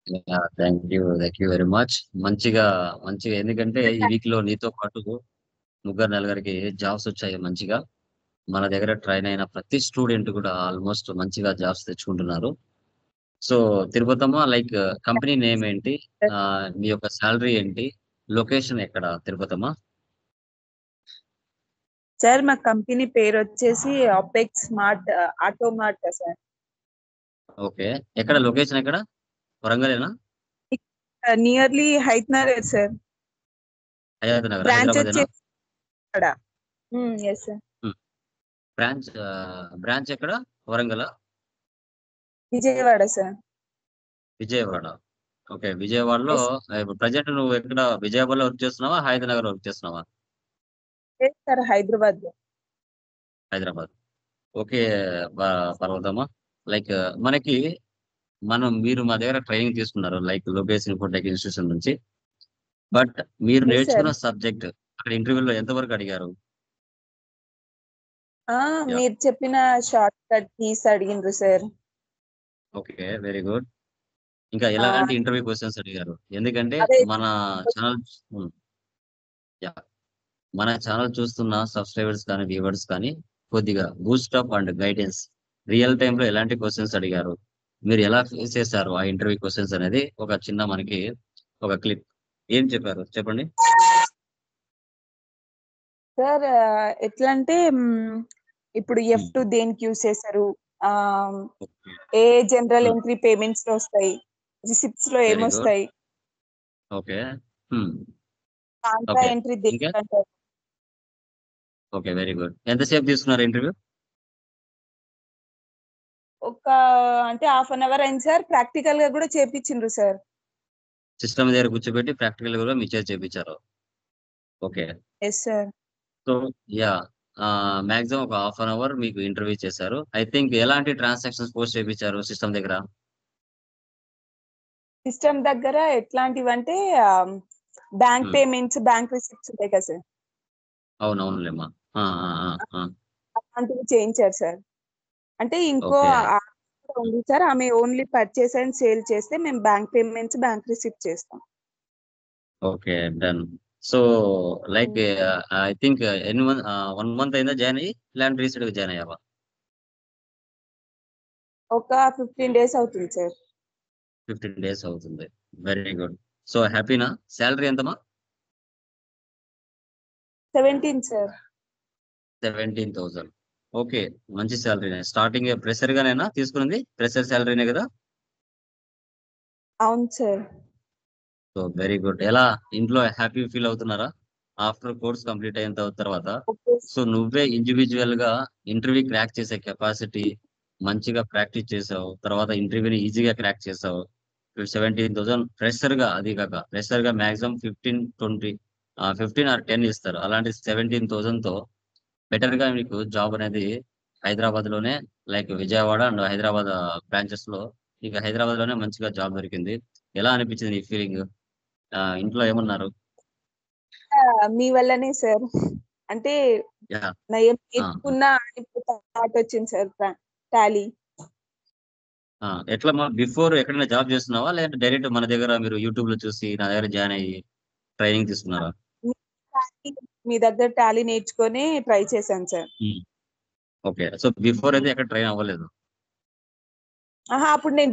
Thank you very much. మంచిగా మంచిగా ఎందుకంటే ఈ వీక్ లో నీతో పాటు ముగ్గురు నలుగురికి జాబ్స్ వచ్చాయి మంచిగా. మన దగ్గర ట్రైన్ అయిన ప్రతి స్టూడెంట్ కూడా ఆల్మోస్ట్ మంచిగా జాబ్స్ తెచ్చుకుంటున్నారు. So Tirupatamma, like company name ఏంటి? ఆ, మీ యొక్క శాలరీ ఏంటి? లొకేషన్ ఎక్కడ తిరుపతమ్మ? సార్ మా కంపెనీ పేరు వచ్చేసి apex smart auto mart sir. Okay, ఎక్కడ లొకేషన్ ఎక్కడ? వరంగలేనా? Nearly Hayath Nagar sir. Hayath Nagar, branch హైదరాబాదేనా? వచ్చేసి అక్కడ. Yes sir. బ్రాంచ్ బ్రాంచ్ ఎక్కడ? వరంగల్, విజయవాడ సార్. విజయవాడ. ఓకే, విజయవాడలో. ఎస్ ఇప్పుడు ప్రజెంట్ నువ్వు ఎక్కడ, విజయవాడలో వర్క్ చేస్తున్నావా, హైదరాబాద్ వర్క్ చేస్తున్నావా? సార్ హైదరాబాద్ లో. హైదరాబాద్. ఓకే. పర్వతమ్మా, లైక్ మనకి మీరు మా దగ్గర ట్రైనింగ్ తీసుకున్నారు, లైక్ లోకేష్ ఇన్ఫోటెక్ ఇన్స్టిట్యూషన్ నుంచి. బట్ మీరు ఎస్ సార్. నేర్చుకున్న సబ్జెక్ట్ అక్కడ ఇంటర్వ్యూలో ఎంతవరకు అడిగారు? యా. మీరు చెప్పిన షార్ట్ కట్ కీస్ అడిగిండ్రు సార్. Okay, very good. ఇంకా ఎలాంటి ఇంటర్వ్యూ క్వశ్చన్స్ అడిగారు? ఎందుకంటే అదే మన ఛానల్ యా మన ఛానల్ చూస్తున్న సబ్స్క్రైబర్స్ కానీ వ్యూవర్స్ కానీ కొద్దిగా boost up and guidance, real time లో ఎలాంటి క్వశ్చన్స్ అడిగారు, మీరు ఎలా ఫేస్ చేశారు ఆ ఇంటర్వ్యూ క్వశ్చన్స్ అనేది ఒక చిన్న మనకి ఒక క్లిప్ ఏం చెప్పారు చెప్పండి. సార్ ఎట్లా అంటే ఇప్పుడు F2 దేనికి యూస్ చేస్తారు, ఆ, ఏ జనరల్ ఎంట్రీ పేమెంట్స్ లో వస్తాయి, రిసిప్ట్స్ లో వెరీ గుడ్. ఏమొస్తాయి, ఓకే. కాంట్రా ఓకే, ఎంట్రీ ఇంకా. దేనికి అంటారు. Okay, very good. ఎంతసేపు తీసుకున్నారు ఇంటర్వ్యూ? ఒక అంటే హాఫ్ అన్ అవర్ అయింది సార్. ప్రాక్టికల్ గా కూడా చేపించిండ్రు సార్. సిస్టమ్ దగ్గర కూర్చోబెట్టి ప్రాక్టికల్ కూడా మీ చేసి చేపించారు. Okay. Yes sir. So yeah maximum ఒక హాఫ్ అన్ అవర్ మీకు ఇంటర్వ్యూ చేశారు. ఐ థింక్ ఎలాంటి ట్రాన్సాక్షన్స్ పోస్ట్ చేయించారు సిస్టమ్ దగ్గర? సిస్టమ్ దగ్గర ఎట్లాంటివంటే బ్యాంక్ పేమెంట్స్, బ్యాంక్ రిసిప్ట్స్ ఉంటాయి కదా సార్, అవునవునులేమ్మా. ఆ, ఆ, ఆ, ఆ. అలాంటివి చేయించారు సార్. అంటే ఇంకో ఓకే. ఉంది సార్, ఆమె ఓన్లీ పర్చేస్ అండ్ సేల్ చేస్తే మేము బ్యాంక్ పేమెంట్స్, బ్యాంక్ రిసిప్ట్ చేస్తాం. Okay, done. So like I think ఎన్ని మంత్ 1 మంత్ అయిందా జాయిన్ అయ్యి, లేదంటే రీసెంట్ గా జాయిన్ అయ్యావా? ఒక 15 days అవుతుంది సార్. 15 days అవుతుంది. Very good. సో హ్యాపీనా? శాలరీ ఎంతమా? 17 సార్. 17,000. ఓకే, మంచి శాలరీనే. స్టార్టింగ్ ప్రెషర్ గానేనా తీసుకున్నది? ప్రెషర్ శాలరీనే కదా? అవును సార్. So very good. ఎలా ఇంట్లో హ్యాపీ ఫీల్ అవుతున్నారా ఆఫ్టర్ కోర్స్ కంప్లీట్ అయిన తర్వాత? ఓకే. సో నువ్వే ఇండివిజువల్ గా ఇంటర్వ్యూ క్రాక్ చేసే కెపాసిటీ మంచిగా ప్రాక్టీస్ చేసావు, తర్వాత ఇంటర్వ్యూని ఈజీగా క్రాక్ చేసావు. 17,000 ఫ్రెషర్ గా, అది కాక ఫ్రెషర్ గా మాక్సిమం 15-20, 15 or 10 ఇస్తారు. అలాంటి 17,000 తో బెటర్ గా మీకు జాబ్ అనేది హైదరాబాద్ లోనే, like Vijayawada and Hyderabad branches లో, ఇక హైదరాబాద్ లోనే మంచిగా జాబ్ దొరికింది. ఎలా అనిపించింది ఈ ఫీలింగ్? ఇంట్లో ఏమన్నారు? మీ వల్లనే సార్. అంటే యా. నయం ఆ, నేర్చుకున్నా అని థాట్ వచ్చింది సార్. టాలీ. ఎట్లా బిఫోర్ ఎక్కడైనా జాబ్ చేస్తున్నావా, లేదంటే డైరెక్ట్ మన దగ్గర మీరు యూట్యూబ్ లో చూసి నా దగ్గర జాయిన్ అయ్యి ట్రైనింగ్ తీసుకున్నారా? మీ దగ్గర టాలీ నేర్చుకొని ట్రై చేశాను సార్. ఓకే, సో బిఫోర్ అయితే ఎక్కడ ట్రైన్ అవ్వలేదు. అప్పుడు నేను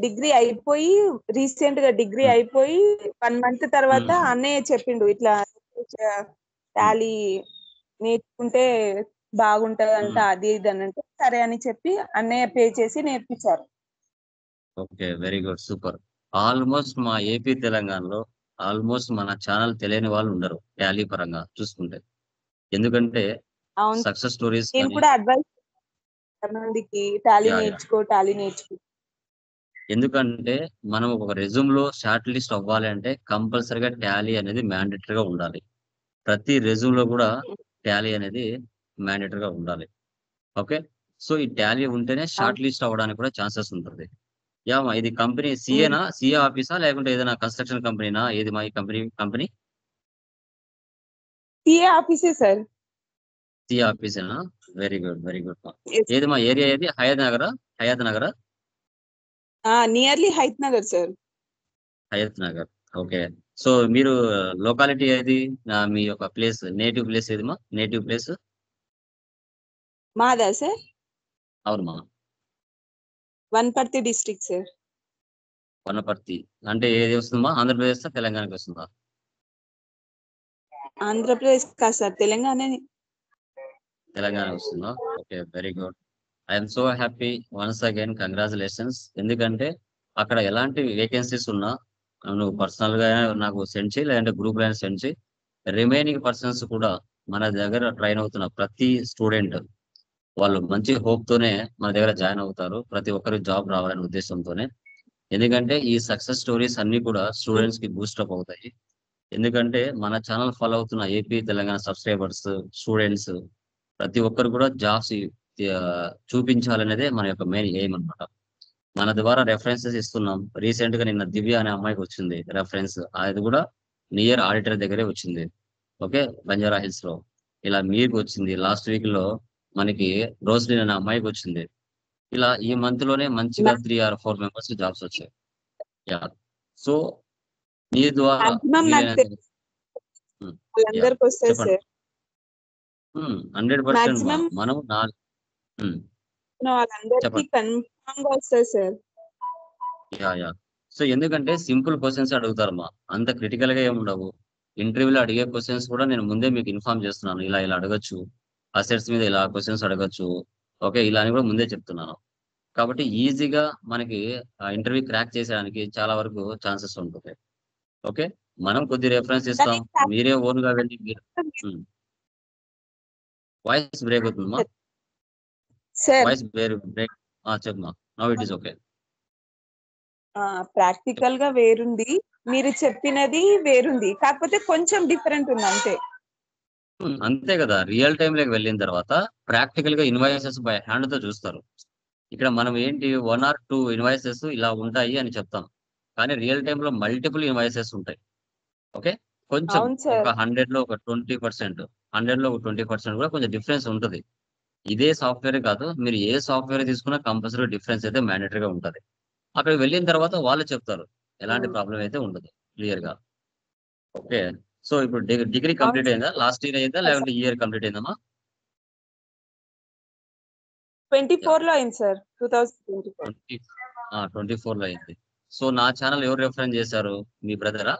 డిగ్రీ అయిపోయి రీసెంట్ గా డిగ్రీ అయిపోయి 1 month తర్వాత అన్నయ్య చెప్పిండు ఇట్లా టాలీ నేర్చుకుంటే బాగుంటది అంట, అది ఇది అని అంటే సరే అని చెప్పి అన్నయ్య పే చేసి నేర్పించారు. Okay, very good, super. Almost మా ఏపీ తెలంగాణలో ఆల్మోస్ట్ మన ఛానల్ తెలియని వాళ్ళు ఉండరు టాలీ పరంగా చూసుకుంటే. ఎందుకంటే అవును. సక్సెస్ స్టోరీస్ నేను కానీ. కూడా అడ్వైస్ మందికి టాలీ యా, యా. నేర్చుకో, టాలీ నేర్చుకో. ఎందుకంటే మనం ఒక రెజ్యూమ్ లో షార్ట్ లిస్ట్ అవ్వాలి అంటే కంపల్సరిగా టాలీ అనేది మ్యాండేటరీగా ఉండాలి. ప్రతి రెజ్యూమ్ లో కూడా టాలీ అనేది మ్యాండేటరీగా ఉండాలి. ఓకే. సో ఈ టాలీ ఉంటేనే అవును. షార్ట్ లిస్ట్ అవ్వడానికి కూడా ఛాన్సెస్ ఉంటుంది. యామా, ఇది కంపెనీ ఉమ్. సిఏ ఆఫీసా, లేకుంటే ఏదైనా కన్స్ట్రక్షన్ కంపెనీనా? ఏది మా ఈ కంపెనీ? సిఏ ఆఫీసే సార్. సిఏ ఆఫీసేనా? Very good, very good. Yes. ఏది మా ఏరియా? ఏది హయాత్ నగరా? Nearly Hayath Nagar sir. Hayath Nagar. Okay. So మీరు లొకాలిటీ ఏది? మీ యొక్క ప్లేస్, నేటివ్ ప్లేస్ ఏది మా? Native place? మాదా సార్? అవును మా. Wanaparthy district sir. వనపర్తి. అంటే ఏది వస్తుందమ్మా? ఆంధ్రప్రదేశ్ తెలంగాణకి వస్తుందా? ఆంధ్రప్రదేశ్ కాదు సార్, తెలంగాణనే. తెలంగాణ వస్తుందా? Okay. Very good. I'm so happy. Once again congratulations. ఎందుకంటే అక్కడ ఎలాంటి వేకెన్సీస్ ఉన్నా నువ్వు పర్సనల్ గా నాకు సెండ్ చేయి, లేదంటే గ్రూప్ లైన్ సెండ్ చేయి. రిమైనింగ్ పర్సన్స్ కూడా మన దగ్గర ట్రైన్ అవుతున్న ప్రతి స్టూడెంట్ వాళ్ళు మంచి హోప్ తోనే మన దగ్గర జాయిన్ అవుతారు. ప్రతి ఒక్కరికి జాబ్ రావాలనే ఉద్దేశంతోనే. ఎందుకంటే ఈ సక్సెస్ స్టోరీస్ అన్ని కూడా స్టూడెంట్స్ కి బూస్టప్ అవుతాయి. ఎందుకంటే మన ఛానల్ ఫాలో అవుతున్న ఏపీ తెలంగాణ సబ్స్క్రైబర్స్, స్టూడెంట్స్ ప్రతి ఒక్కరు కూడా జాబ్స్ చూపించాలనేదే మన యొక్క మెయిన్ ఎయిమ్ అన్నమాట. మన ద్వారా రెఫరెన్సెస్ ఇస్తున్నాం. రీసెంట్ గా నిన్న దివ్య అనే అమ్మాయికి వచ్చింది రెఫరెన్స్. అది కూడా నియర్ ఆడిటర్ దగ్గరే వచ్చింది. ఓకే. బంజారా హిల్స్ లో. ఇలా మీకు వచ్చింది. లాస్ట్ వీక్ లో మనకి రోజ్లిన్ అనే అమ్మాయికి వచ్చింది. ఇలా ఈ మంత్ లోనే మంచిగా 3 or 4 మెంబర్స్ జాబ్స్ వచ్చాయి. యా. సో మీ ద్వారా మాక్సిమం నాకు వీలైనంత తెలిసి యా వాళ్ళందరికి వస్తాయి చెప్పండి. సార్. 100% మా మాక్సిమం మనం ఉమ్, వాళ్ళందరికి చెప్పండి. కన్ఫామ్ గా వస్తాయి సార్. Yeah yeah. సో ఎందుకంటే సింపుల్ క్వశ్చన్స్ అడుగుతారమ్మా. అంత క్రిటికల్ గా ఏముండవు. ఇంటర్వ్యూలో అడిగే క్వశ్చన్స్ కూడా నేను ముందే మీకు ఇన్ఫార్మ్ చేస్తున్నాను. ఇలా ఇలా అడగచ్చు. అసెట్స్ మీద ఇలా క్వశ్చన్స్ అడగచ్చు. ఓకే. ఇలా అని కూడా ముందే చెప్తున్నాను. కాబట్టి ఈజీగా మనకి ఇంటర్వ్యూ క్రాక్ చేసేయడానికి చాలా వరకు ఛాన్సెస్ ఉంటుంది. ఓకే. మనం కొద్ది రెఫరెన్స్ ఇస్తాం. మీరే ఓన్ గా వెళ్ళి మీరు వాయిస్ బ్రేక్ అవుతుందమ్మా. Sir voice break. చెప్పమ్మా. Now it is okay. Practical గా వేరుంది, మీరు చెప్పినది వేరుంది, కాకపోతే కొంచెం డిఫరెంట్ ఉంది అంతే. అంతే కదా. రియల్ టైమ్ లోకి వెళ్ళిన తర్వాత ప్రాక్టికల్ గా ఇన్వాయిసెస్ బై హ్యాండ్ తో చూస్తారు. ఇక్కడ మనం ఏంటి 1 or 2 ఇన్వాయిసెస్ ఇలా ఉంటాయి అని చెప్తాం. కానీ రియల్ టైమ్ లో మల్టిపుల్ ఇన్వాయిసెస్ ఉంటాయి. ఓకే. కొంచెం అవును ఒక సార్. 100 లో ఒక 20%, 100 లో ఒక 20% కూడా కొంచెం డిఫరెన్స్ ఉంటది. ఇదే సాఫ్ట్‌వేరే కాదు. మీరు ఏ సాఫ్ట్‌వేర్ తీసుకున్నా కంపల్సరీ డిఫరెన్స్ అయితే మ్యాండేటరీగా ఉంటది. అక్కడికి వెళ్ళిన తర్వాత వాళ్ళు చెప్తారు. ఎలాంటి ప్రాబ్లమ్ అయితే ఉండదు క్లియర్‌గా. ఓకే. సో ఇప్పుడు డిగ్రీ అవును కంప్లీట్ అయిందా? లాస్ట్ ఇయర్ అయిందా? సార్. లేదంటే ఈ ఇయర్ కంప్లీట్ అయిందమ్మా? యాహ్! 24 లో అయింది సార్, 2024. 20 24లో అయింది. సో నా ఛానల్ ఎవరు రిఫరెన్స్ చేశారు? మీ బ్రదరా?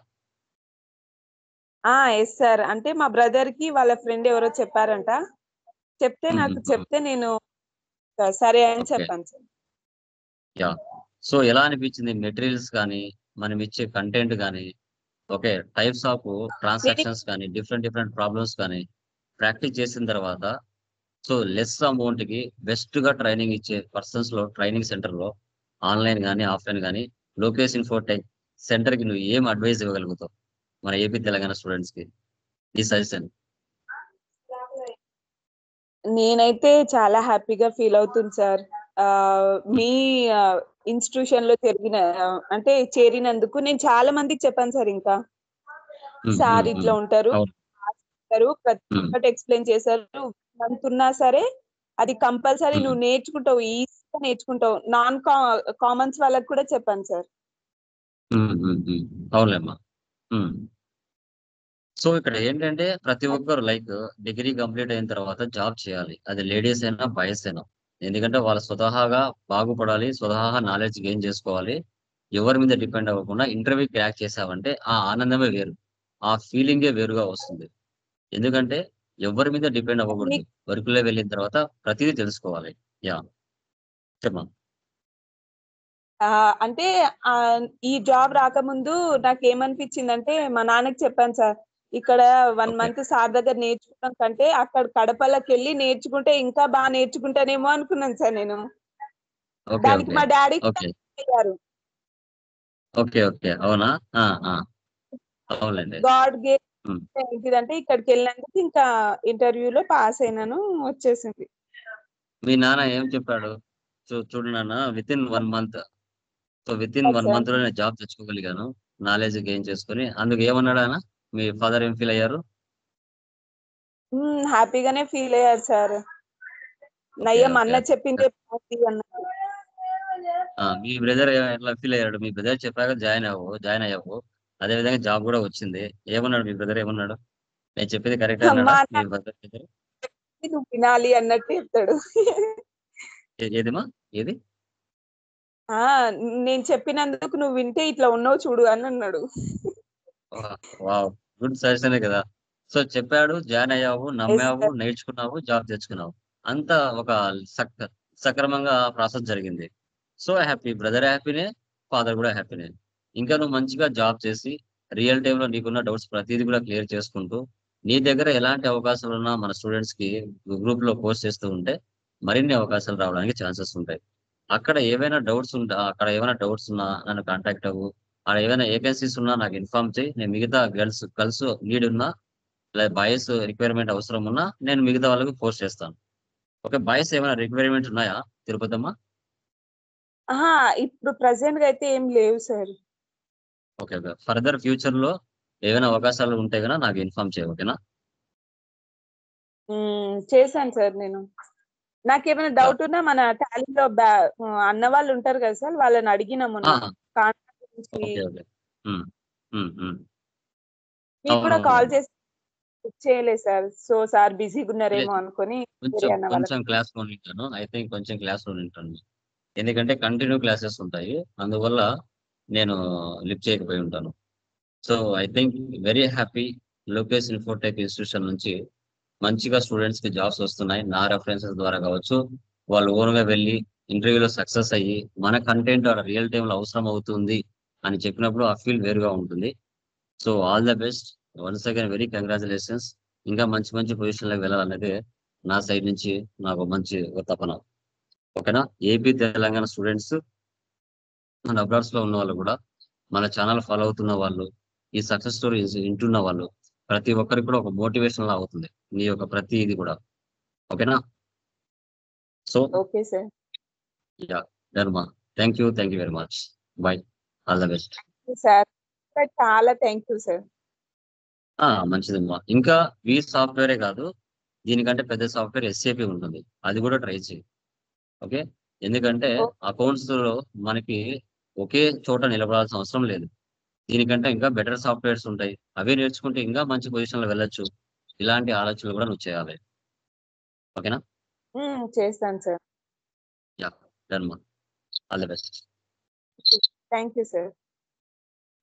Yes sir. అంటే మా బ్రదర్ కి వాళ్ళ ఫ్రెండ్ ఎవరో చెప్పారంట. హుహుహు. చెప్తే నేను సరే అని ఓకే. చెప్పాను సార్. యాహ్! సో ఎలా అనిపించింది మెటీరియల్స్ గాని, మనం ఇచ్చే కంటెంట్ గాని, ఓకే. టైప్స్ ఆఫ్ నేను ట్రాన్సాక్షన్స్ కానీ, డిఫరెంట్ డిఫరెంట్ ప్రాబ్లమ్స్ కానీ ప్రాక్టీస్ చేసిన తర్వాత సో లెస్ అమౌంట్‌కి బెస్ట్‌గా ట్రైనింగ్ ఇచ్చే పర్సన్స్‌లో ట్రైనింగ్ సెంటర్‌లో ఆన్‌లైన్ గాని, ఆఫ్‌లైన్ గాని లోకేష్ ఇన్ఫోటెక్ సెంటర్‌కి నువ్వు ఏం అడ్వైస్ ఇవ్వగలుగుతావు? మన ఏపీ, తెలంగాణ స్టూడెంట్స్‌కి నీ సజెషన్. నేనైతే చాలా హ్యాపీగా ఫీల్ అవుతుంది సార్. హ్మ్. మీ ఇన్‌స్టిట్యూషన్ లో అంటే చేరినందుకు నేను చాలా మందికి చెప్పాను సార్ ఇంకా. హ్మ్. హ్మ్. సార్ హ్మ్. ఇట్లా ఉంటారు, అవును. ప్రతి హ్మ్. ఒక్కటి ఎక్స్‌ప్లెయిన్ చేశారు. మంత్ ఉన్నా సరే అది కంపల్సరీ హ్మ్. నువ్వు నేర్చుకుంటావు. ఈజీగా నేర్చుకుంటావు. కామన్స్ వాళ్ళకి కూడా చెప్పాను సార్. హ్మ్. హ్మ్. హ్మ్. అవునులేమ్మా. హ్మ్. సో ఇక్కడ ఏంటంటే ప్రతి ఒక్కరు లైక్ డిగ్రీ కంప్లీట్ అయిన తర్వాత జాబ్ చేయాలి. అది లేడీస్ అయినా, బాయ్స్ అయినా. ఎందుకంటే వాళ్ళు స్వతహాగా బాగుపడాలి. స్వతహాగా నాలెడ్జ్ గెయిన్ చేసుకోవాలి. ఎవరి మీద డిపెండ్ అవ్వకుండా ఇంటర్వ్యూ క్రాక్ చేసావంటే ఆ ఆనందమే వేరు. ఆ ఫీలింగే వేరుగా వస్తుంది. ఎందుకంటే ఎవరి మీద డిపెండ్ అన్ని అవ్వకూడదు. వర్క్‌లో వెళ్ళిన తర్వాత ప్రతీదీ తెలుసుకోవాలి. యాహ్! చెప్పమ్మా. అంటే ఈ జాబ్ రాకముందు నాకేమనిపించిందంటే మా నాన్నకి చెప్పాను సార్. ఇక్కడ 1 ఓకే. మంత్ సార్ దగ్గర నేర్చుకోవడం కంటే అక్కడ కడపలకెళ్ళి నేర్చుకుంటే ఇంకా నేర్చుకుంటానేమో అనుకున్నాను సార్ నేను. ఓకే. దానికి ఓకే. మా డ్యాడీ కూడా ఓకే. అయ్యారు. ఓకే. ఓకే. అవునా? ఆ! ఆ! అవునులెండి. గాడ్ గిఫ్ట్ హ్మ్. ఏంటిదంటే ఇక్కడికెళ్ళినందుకు ఇంకా ఇంటర్వ్యూలో పాస్ అయినాను, వచ్చేసింది. మీ నాన్న ఏం చెప్పాడు? చూడు నాన్న వితిన్ 1 మంత్ వితిన్ 1 సార్. మంత్‌లో నేను జాబ్ తెచ్చుకోగలిగాను. నాలెడ్జ్ గెయిన్ చేసుకొని. అందుకు ఏమన్నాడు ఆయన? మీ ఫాదర్ ఏం ఫీల్ అయ్యారు? హ్యాపీగానే ఫీల్ అయ్యారు సార్. ఓకే. నయ్యం ఓకే. అన్న చెప్పిందే బావుంది అన్నారు. మీ బ్రదర్ ఎట్లా ఫీల్ అయ్యాడు? మీ బ్రదర్ చెప్పాక జాయిన్ అయ్యావు. అదే విధంగా జాబ్ కూడా వచ్చింది. ఏమన్నాడు మీ బ్రదర్ ఏమన్నాడు? నేను చెప్పేది కరెక్టే అన్నాడా మా మీ బ్రదర్? నాన్నకి నువ్వు వినాలి అన్నట్టు చెప్తాడు. ఏదిమా ఏది? ఆ నేను చెప్పినందుకు నువ్వు వింటే ఇట్లా ఉన్నావు చూడు అని అన్నాడు. వావ్! గుడ్ సజెషనే కదా! సో, చెప్పాడు, జాయిన్ అయ్యావు, ఎస్ నమ్మావు, సార్. నేర్చుకున్నావు, జాబ్ తెచ్చుకున్నావు. అంతా ఒక సక్ సక్రమంగా ప్రాసెస్ జరిగింది. So happy. బ్రదర్ హ్యాపీనే, ఫాదర్ కూడా హ్యాపీనే. ఇంకా నువ్వు మంచిగా జాబ్ చేసి, రియల్ టైమ్‌లో నీకున్న డౌట్స్ ప్రతీది కూడా క్లియర్ చేసుకుంటూ, నీ దగ్గర ఎలాంటి అవకాశాలున్నా మన స్టూడెంట్స్‌కి గ్రూప్‌లో పోస్ట్ చేస్తూ ఉంటే, మరిన్ని అవకాశాలు రావడానికి ఛాన్సెస్ ఉంటాయి. అక్కడ ఏమైనా డౌట్స్ ఉన్నా నన్ను కాంటాక్ట్ అవ్వు. ఆడ ఏమైనా వేకెన్సీస్ ఉన్నా నాకు ఇన్ఫార్మ్ చెయ్యి. నేను మిగతా గర్ల్స్ నీడ్ ఉన్నా, లేదా బాయ్స్ రిక్వైర్మెంట్ అవసరం ఉన్నా నేను మిగతా వాళ్ళకి పోస్ట్ చేస్తాను. ఓకే. బాయ్స్ ఏమైనా రిక్వైర్మెంట్ ఉన్నాయా తిరుపతమ్మ? ఆహా! ఇప్పుడు ప్రెజెంట్‌గా అయితే ఏం లేవు సార్. ఓకే. ఓకే. ఫర్దర్ ఫ్యూచర్‌లో ఏవైనా అవకాశాలు ఉంటే గనక నాకు ఇన్ఫార్మ్ చెయి. ఓకేనా? చేశాను సార్ నేను. నాకేమైనా యాహ్! డౌట్ ఉన్నా మన టాలీలో అన్న వాళ్ళు ఉంటారు కదా సార్! వాళ్ళని అడిగినా మొన్న. ఆహా! కాంటాక్ట్ గురించి ఓకే. ఓకే. హ్మ్. హ్మ్. హ్మ్. మీకు కూడా కాల్ అవునవునవును. చేసి లిఫ్ట్ చేయలేదు సార్. సో, సార్ లే బిజీగున్నారేమో అనుకోని వేరే కొంచెం, అన్న వాళ్ళకి కొంచెం క్లాస్‌లో ఉంటాను. ఐ థింక్ కొంచెం క్లాస్‌లో ఉంటాను. ఎందుకంటే కంటిన్యూ క్లాసెస్ ఉంటాయి. అందువల్ల నేను లిఫ్ట్ చేయకపోయి ఉంటాను. So, I think very happy. Lokesh Infotech institution నుంచి మంచిగా స్టూడెంట్స్‌కి జాబ్స్ వస్తున్నాయి. నా రెఫరెన్సెస్ ద్వారా కావచ్చు, వాళ్ళు ఓన్‌గా వెళ్లి ఇంటర్వ్యూలో సక్సెస్ అయ్యి, మన కంటెంట్ ఆడ రియల్ టైమ్‌లో అవసరం అవుతుంది అని చెప్పినప్పుడు ఆ ఫీల్ వేరుగా ఉంటుంది. So, all the best. Once again very congratulations. ఇంకా మంచి మంచి పొజిషన్‌లోకి వెళ్ళాలనేదే నా సైడ్ నుంచి నాకు మంచి ఒక తపన. ఓకేనా? ఏపీ, తెలంగాణ స్టూడెంట్స్ మన అబ్రాడ్స్‌లో ఉన్నవాళ్ళు గూడా, మన ఛానెల్ ఫాలో అవుతున్న వాళ్ళు, ఈ సక్సెస్ స్టోరీస్ వింటున్న వాళ్ళు, ప్రతి ఒక్కరికి కూడా ఒక మోటివేషన్‌లా అవుతుంది. నీ యొక్క ప్రతి ఇది కూడా. ఓకేనా? So okay sir. Yeah! Done మా. Thank you very much. Bye. All the best. Sir. చాలా థాంక్ యూ సార్. మంచిదమ్మా. ఇంకా వి సాఫ్ట్‌వేరే కాదు, దీనికంటే పెద్ద సాఫ్ట్‌వేర్ ఎస్‌ఏపీ ఉంటుంది. అది కూడా ట్రై చెయి. ఓకే. ఎందుకంటే ఓ అకౌంట్స్‌లో మనకి ఒకే చోట నిలబడాల్సిన అవసరం లేదు. దీనికంటే ఇంకా బెటర్ సాఫ్ట్‌వేర్స్ ఉంటాయి. అవే నేర్చుకుంటే ఇంకా మంచి పొజిషన్‌లో వెళ్ళొచ్చు. ఇలాంటి ఆలోచనలు కూడా నువ్వు చేయాలి. ఓకేనా? చేస్తాను సార్. యాహ్! డన్ మా. All the best. Thank you sir.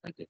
Thank you.